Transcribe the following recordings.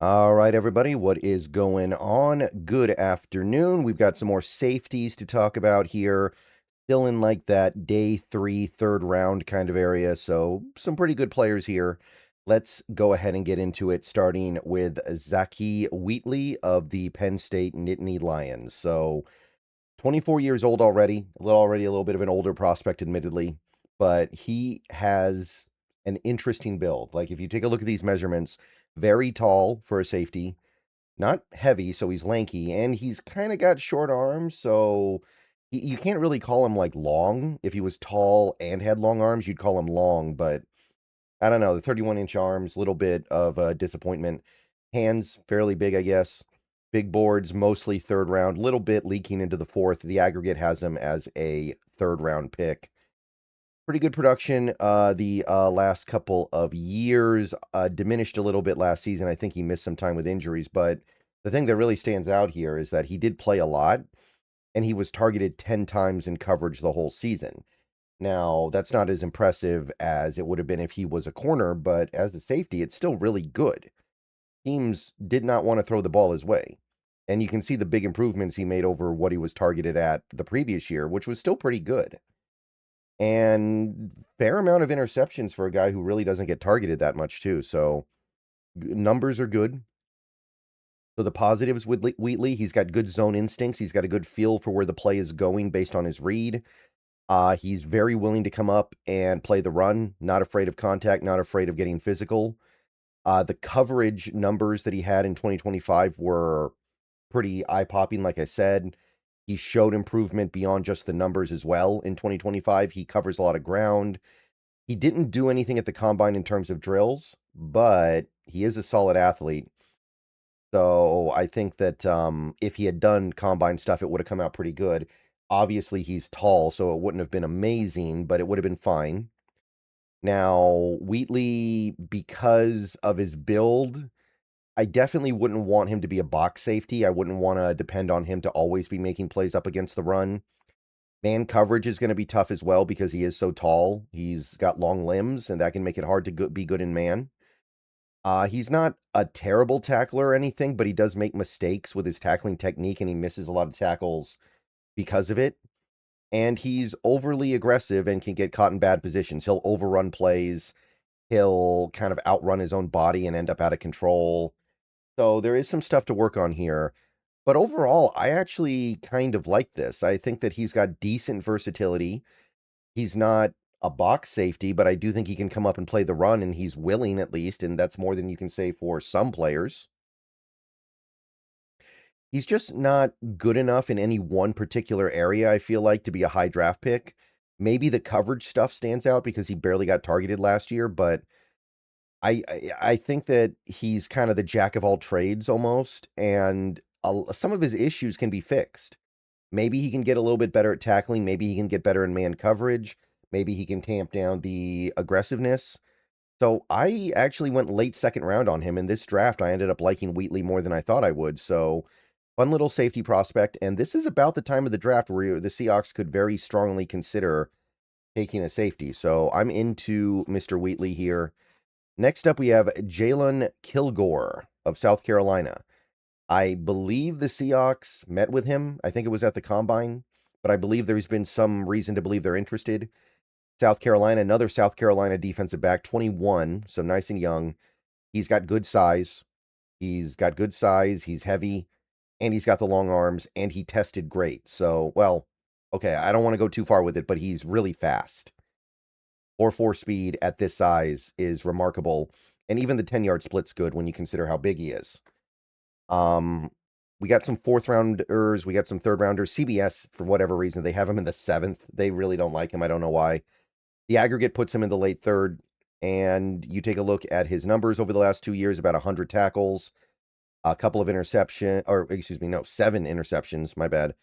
All right, everybody, what is going on? Good afternoon. We've got some more safeties to talk about here. Still in like that day three, third round kind of area. So, some pretty good players here. Let's go ahead and get into it, starting with Zakee Wheatley of the Penn State Nittany Lions. So, 24 years old already, already a little bit of an older prospect, admittedly, but he has an interesting build. Like, if you take a look at these measurements, very tall for a safety, not heavy, so he's lanky, and he's kind of got short arms, so you can't really call him like long. If he was tall and had long arms, you'd call him long, but I don't know. The 31-inch arms, little bit of disappointment. Hands fairly big, I guess. Big boards, mostly third round, little bit leaking into the fourth. The aggregate has him as a third round pick. Pretty good production the last couple of years. Diminished a little bit last season. I think he missed some time with injuries, but the thing that really stands out here is that he did play a lot, and he was targeted 10 times in coverage the whole season. Now, that's not as impressive as it would have been if he was a corner, but as a safety, it's still really good. Teams did not want to throw the ball his way. And you can see the big improvements he made over what he was targeted at the previous year, which was still pretty good. And fair amount of interceptions for a guy who really doesn't get targeted that much, too. So numbers are good. So the positives with Wheatley, he's got good zone instincts. He's got a good feel for where the play is going based on his read. He's very willing to come up and play the run, not afraid of contact, not afraid of getting physical. The coverage numbers that he had in 2025 were pretty eye-popping, like I said. He showed improvement beyond just the numbers as well in 2025. He covers a lot of ground. He didn't do anything at the combine in terms of drills, but he is a solid athlete. So I think that if he had done combine stuff, it would have come out pretty good. Obviously, he's tall, so it wouldn't have been amazing, but it would have been fine. Now, Wheatley, because of his build, I definitely wouldn't want him to be a box safety. I wouldn't want to depend on him to always be making plays up against the run. Man coverage is going to be tough as well because he is so tall. He's got long limbs, and that can make it hard to be good in man. He's not a terrible tackler or anything, but he does make mistakes with his tackling technique, and he misses a lot of tackles because of it. And he's overly aggressive and can get caught in bad positions. He'll overrun plays. He'll kind of outrun his own body and end up out of control. So there is some stuff to work on here. But overall, I actually kind of like this. I think that he's got decent versatility. He's not a box safety, but I do think he can come up and play the run, and he's willing at least, and that's more than you can say for some players. He's just not good enough in any one particular area, I feel like, to be a high draft pick. Maybe the coverage stuff stands out because he barely got targeted last year, but I think that he's kind of the jack of all trades almost, and some of his issues can be fixed. Maybe he can get a little bit better at tackling. Maybe he can get better in man coverage. Maybe he can tamp down the aggressiveness. So I actually went late second round on him in this draft. I ended up liking Wheatley more than I thought I would. So fun little safety prospect. And this is about the time of the draft where the Seahawks could very strongly consider taking a safety. So I'm into Mr. Wheatley here. Next up, we have Jalon Kilgore of South Carolina. I believe the Seahawks met with him. I think it was at the combine, but I believe there's been some reason to believe they're interested. South Carolina, another South Carolina defensive back, 21, so nice and young. He's got good size. He's heavy, and he's got the long arms, and he tested great. So, well, okay, I don't want to go too far with it, but he's really fast. 4.4 speed at this size is remarkable, and even the 10-yard split's good when you consider how big he is. We got some fourth rounders, we got some third rounders. CBS, for whatever reason, they have him in the seventh. They really don't like him. I don't know why. The aggregate puts him in the late third, and you take a look at his numbers over the last 2 years, about 100 tackles, a couple of seven interceptions, my bad.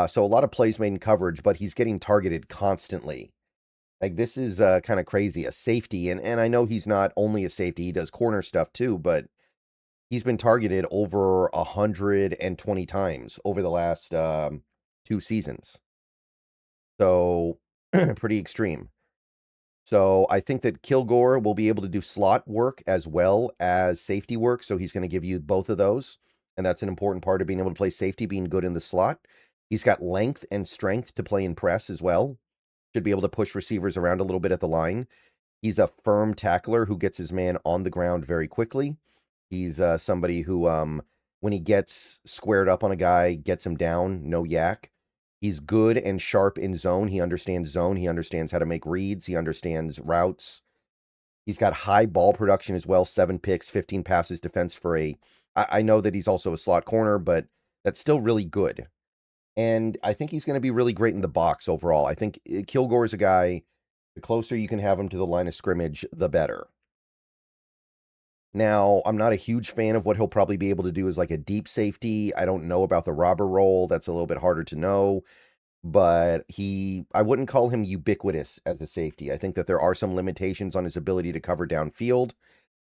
So a lot of plays made in coverage, but he's getting targeted constantly. Like, this is kind of crazy. A safety, and I know he's not only a safety, he does corner stuff too, but he's been targeted over 120 times over the last 2 seasons. So pretty extreme. So I think that Kilgore will be able to do slot work as well as safety work. So he's going to give you both of those. And that's an important part of being able to play safety, being good in the slot. He's got length and strength to play in press as well. Should be able to push receivers around a little bit at the line. He's a firm tackler who gets his man on the ground very quickly. He's somebody who, when he gets squared up on a guy, gets him down, no yak. He's good and sharp in zone. He understands zone. He understands how to make reads. He understands routes. He's got high ball production as well, 7 picks, 15 passes defense for a. I know that he's also a slot corner, but that's still really good. And I think he's going to be really great in the box overall. I think Kilgore is a guy, the closer you can have him to the line of scrimmage, the better. Now, I'm not a huge fan of what he'll probably be able to do as like a deep safety. I don't know about the robber role. That's a little bit harder to know. But I wouldn't call him ubiquitous as a safety. I think that there are some limitations on his ability to cover downfield.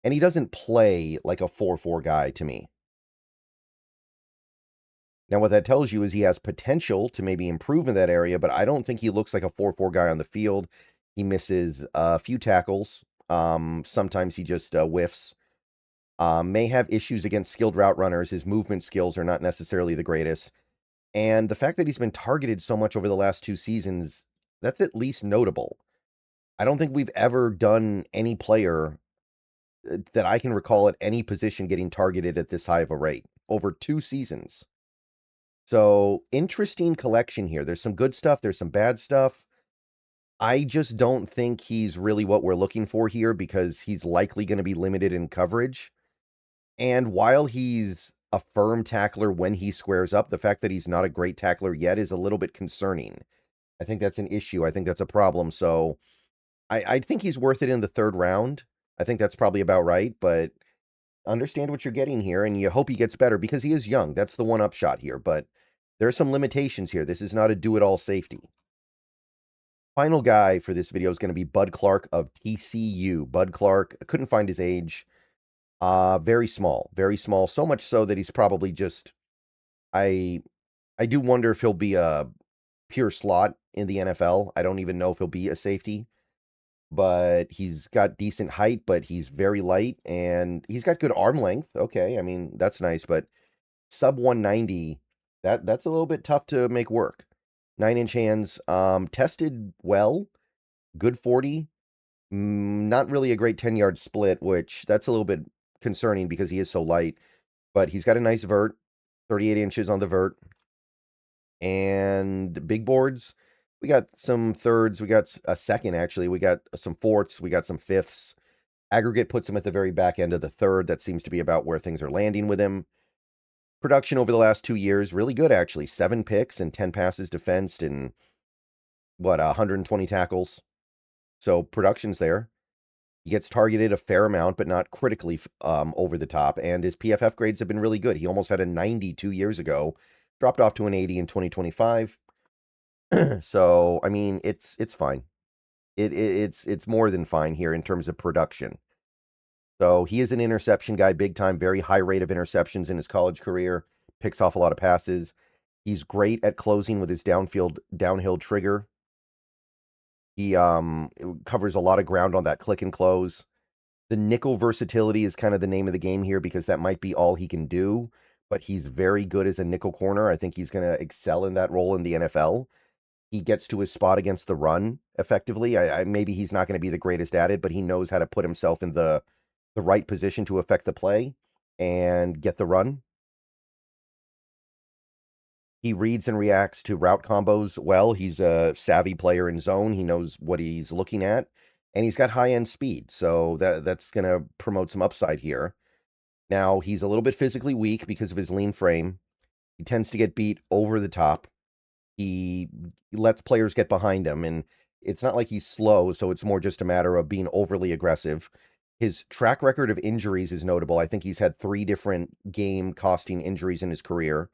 And he doesn't play like a 4-4 guy to me. Now, what that tells you is he has potential to maybe improve in that area, but I don't think he looks like a 4-4 guy on the field. He misses a few tackles. Sometimes he just whiffs. May have issues against skilled route runners. His movement skills are not necessarily the greatest. And the fact that he's been targeted so much over the last 2 seasons, that's at least notable. I don't think we've ever done any player that I can recall at any position getting targeted at this high of a rate over 2 seasons. So, interesting collection here. There's some good stuff, there's some bad stuff. I just don't think he's really what we're looking for here because he's likely going to be limited in coverage. And while he's a firm tackler when he squares up, the fact that he's not a great tackler yet is a little bit concerning. I think that's an issue. I think that's a problem. So I think he's worth it in the 3rd round. I think that's probably about right, but understand what you're getting here, and you hope he gets better because he is young. That's the one upshot here, but there are some limitations here. This is not a do-it-all safety. Final guy for this video is going to be Bud Clark of TCU. Bud Clark, I couldn't find his age. Very small, so much so that he's probably just, I do wonder if he'll be a pure slot in the NFL. I don't even know if he'll be a safety, but he's got decent height, but he's very light and he's got good arm length. Okay, I mean, that's nice, but sub 190, that's a little bit tough to make work. 9-inch hands, tested well, good 40, not really a great 10-yard split, which that's a little bit concerning because he is so light, but he's got a nice vert, 38 inches on the vert, and big boards. We got some thirds, we got a second actually, we got some fourths, we got some fifths. Aggregate puts him at the very back end of the 3rd. That seems to be about where things are landing with him. Production over the last 2 years, really good actually. 7 picks and 10 passes defensed and 120 tackles. So production's there. He gets targeted a fair amount, but not critically over the top. And his PFF grades have been really good. He almost had a 90 2 years ago, dropped off to an 80 in 2025. So I mean, it's fine. It's more than fine here in terms of production. So he is an interception guy, big time, very high rate of interceptions in his college career, picks off a lot of passes. He's great at closing with his downhill trigger. He covers a lot of ground on that click and close. The nickel versatility is kind of the name of the game here because that might be all he can do, but he's very good as a nickel corner. I think he's going to excel in that role in the NFL. He gets to his spot against the run effectively. Maybe he's not going to be the greatest at it, but he knows how to put himself in the right position to affect the play and get the run. He reads and reacts to route combos well. He's a savvy player in zone. He knows what he's looking at, and he's got high-end speed, so that's going to promote some upside here. Now, he's a little bit physically weak because of his lean frame. He tends to get beat over the top. He lets players get behind him, and it's not like he's slow, so it's more just a matter of being overly aggressive. His track record of injuries is notable. I think he's had 3 different game-costing injuries in his career.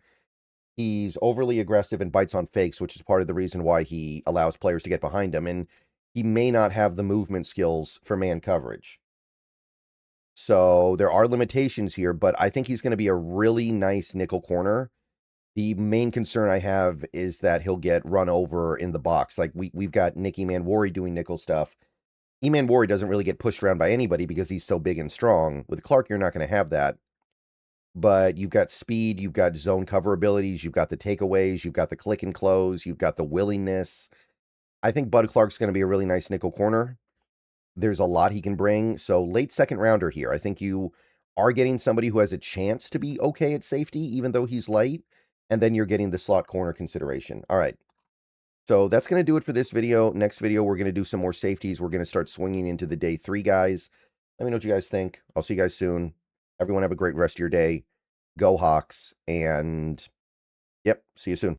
He's overly aggressive and bites on fakes, which is part of the reason why he allows players to get behind him, and he may not have the movement skills for man coverage. So there are limitations here, but I think he's going to be a really nice nickel corner. The main concern I have is that he'll get run over in the box. Like we've got Nicky Manwari doing nickel stuff. E-Man Warrior doesn't really get pushed around by anybody because he's so big and strong. With Clark, you're not going to have that. But you've got speed, you've got zone cover abilities, you've got the takeaways, you've got the click and close, you've got the willingness. I think Bud Clark's going to be a really nice nickel corner. There's a lot he can bring. So late second rounder here. I think you are getting somebody who has a chance to be okay at safety, even though he's light. And then you're getting the slot corner consideration. All right. So that's going to do it for this video. Next video, we're going to do some more safeties. We're going to start swinging into the day 3 guys. Let me know what you guys think. I'll see you guys soon. Everyone have a great rest of your day. Go Hawks. And, yep, see you soon.